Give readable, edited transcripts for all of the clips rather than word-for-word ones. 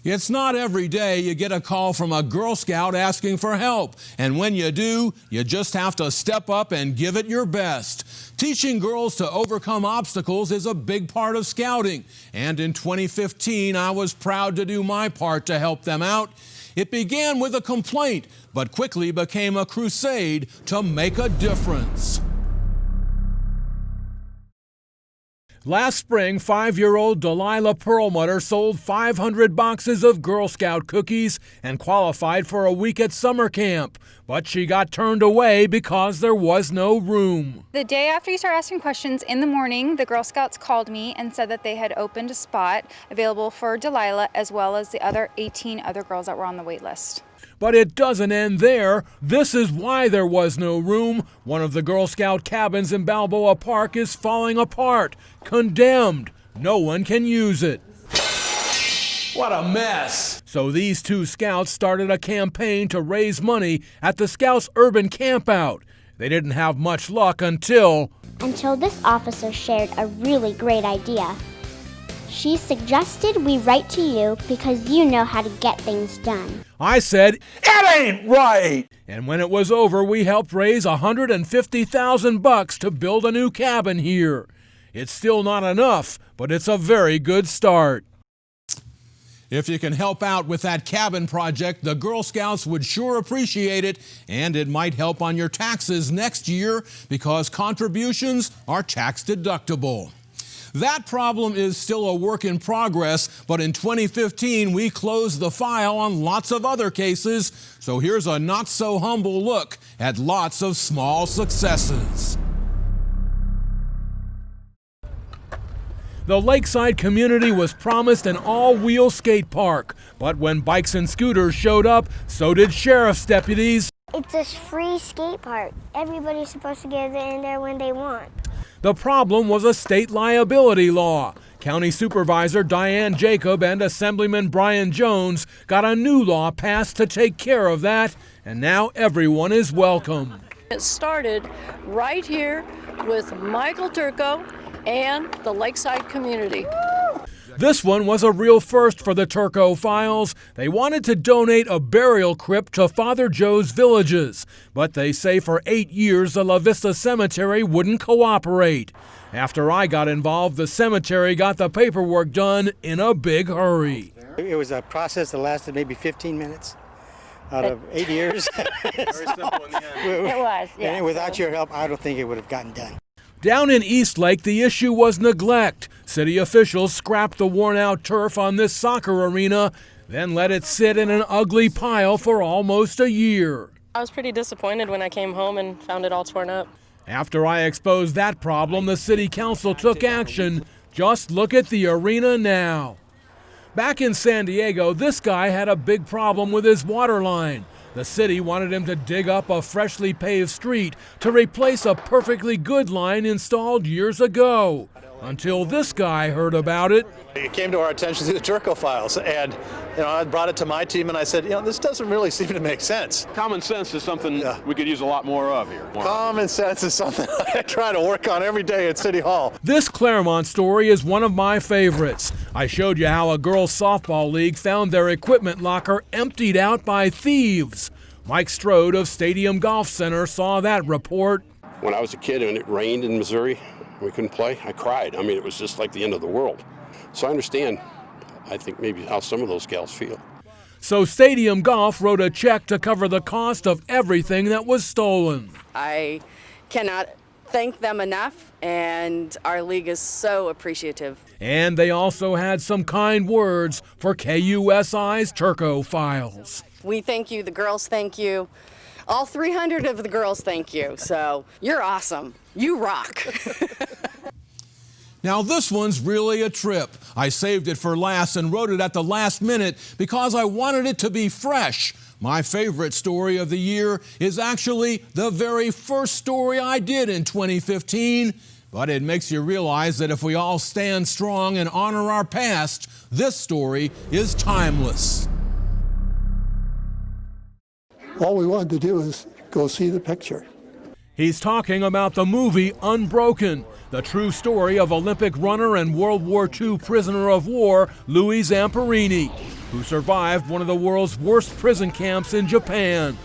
It's not every day you get a call from a Girl Scout asking for help. And when you do, you just have to step up and give it your best. Teaching girls to overcome obstacles is a big part of Scouting. And in 2015, I was proud to do my part to help them out. It began with a complaint, but quickly became a crusade to make a difference. Last spring, 5-year-old Delilah Perlmutter sold 500 boxes of Girl Scout cookies and qualified for a week at summer camp. But she got turned away because there was no room. The day after you start asking questions in the morning, the Girl Scouts called me and said that they had opened a spot available for Delilah as well as the other 18 other girls that were on the wait list. But it doesn't end there. This is why there was no room. One of the Girl Scout cabins in Balboa Park is falling apart, condemned. No one can use it. What a mess. So these two scouts started a campaign to raise money at the Scouts Urban Campout. They didn't have much luck until this officer shared a really great idea. She suggested we write to you because you know how to get things done. I said, "It ain't right!" And when it was over, we helped raise $150,000 to build a new cabin here. It's still not enough, but it's a very good start. If you can help out with that cabin project, the Girl Scouts would sure appreciate it, and it might help on your taxes next year because contributions are tax deductible. That problem is still a work in progress, but in 2015 we closed the file on lots of other cases, so here's a not-so-humble look at lots of small successes. The lakeside community was promised an all-wheel skate park, but when bikes and scooters showed up, so did sheriff's deputies. It's a free skate park. Everybody's supposed to get in there when they want. The problem was a state liability law. County Supervisor Diane Jacob and Assemblyman Brian Jones got a new law passed to take care of that, and now everyone is welcome. It started right here with Michael Turko and the lakeside community. This one was a real first for the Turko files. They wanted to donate a burial crypt to Father Joe's villages, but they say for 8 years the La Vista Cemetery wouldn't cooperate. After I got involved, the cemetery got the paperwork done in a big hurry. It was a process that lasted maybe 15 minutes out of 8 years. Very simple in the end. It was, yeah. And without your help, I don't think it would have gotten done. Down in Eastlake, the issue was neglect. City officials scrapped the worn-out turf on this soccer arena, then let it sit in an ugly pile for almost a year. I was pretty disappointed when I came home and found it all torn up. After I exposed that problem, the city council took action. Just look at the arena now. Back in San Diego, this guy had a big problem with his water line. The city wanted him to dig up a freshly paved street to replace a perfectly good line installed years ago. Until this guy heard about it. It came to our attention through the Turko files, and I brought it to my team and I said, this doesn't really seem to make sense. Common sense is something we could use a lot more of here. Common sense is something I try to work on every day at City Hall. This Claremont story is one of my favorites. I showed you how a girls' softball league found their equipment locker emptied out by thieves. Mike Strode of Stadium Golf Center saw that report. When I was a kid and it rained in Missouri, we couldn't play, I cried. I mean, it was just like the end of the world. So I understand, I think, maybe how some of those gals feel. So Stadium Golf wrote a check to cover the cost of everything that was stolen. I cannot thank them enough, and our league is so appreciative. And they also had some kind words for KUSI's Turko files. We thank you, the girls thank you. All 300 of the girls thank you. So you're awesome. You rock. Now this one's really a trip. I saved it for last and wrote it at the last minute because I wanted it to be fresh. My favorite story of the year is actually the very first story I did in 2015. But it makes you realize that if we all stand strong and honor our past, this story is timeless. All we wanted to do is go see the picture. He's talking about the movie Unbroken, the true story of Olympic runner and World War II prisoner of war Louis Zamperini. who survived one of the world's worst prison camps in Japan.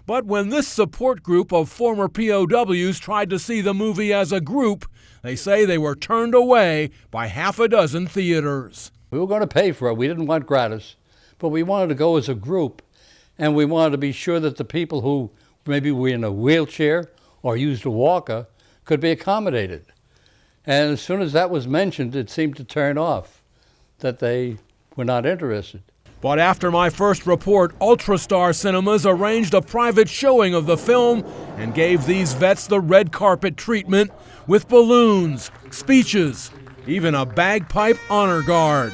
But when this support group of former POWs tried to see the movie as a group, they say they were turned away by half a dozen theaters. We were going to pay for it. We didn't want gratis, but we wanted to go as a group, and we wanted to be sure that the people who maybe were in a wheelchair or used a walker could be accommodated. And as soon as that was mentioned, it seemed to turn off, that they were not interested. But after my first report, UltraStar Cinemas arranged a private showing of the film and gave these vets the red carpet treatment with balloons, speeches, even a bagpipe honor guard.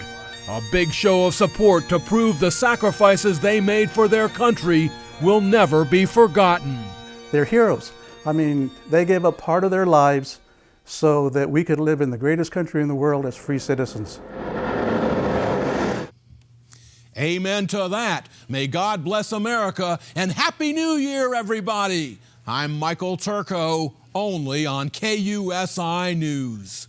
A big show of support to prove the sacrifices they made for their country will never be forgotten. They're heroes. I mean, they gave up part of their lives so that we could live in the greatest country in the world as free citizens. Amen to that. May God bless America, and Happy New Year, everybody. I'm Michael Turko, only on KUSI News.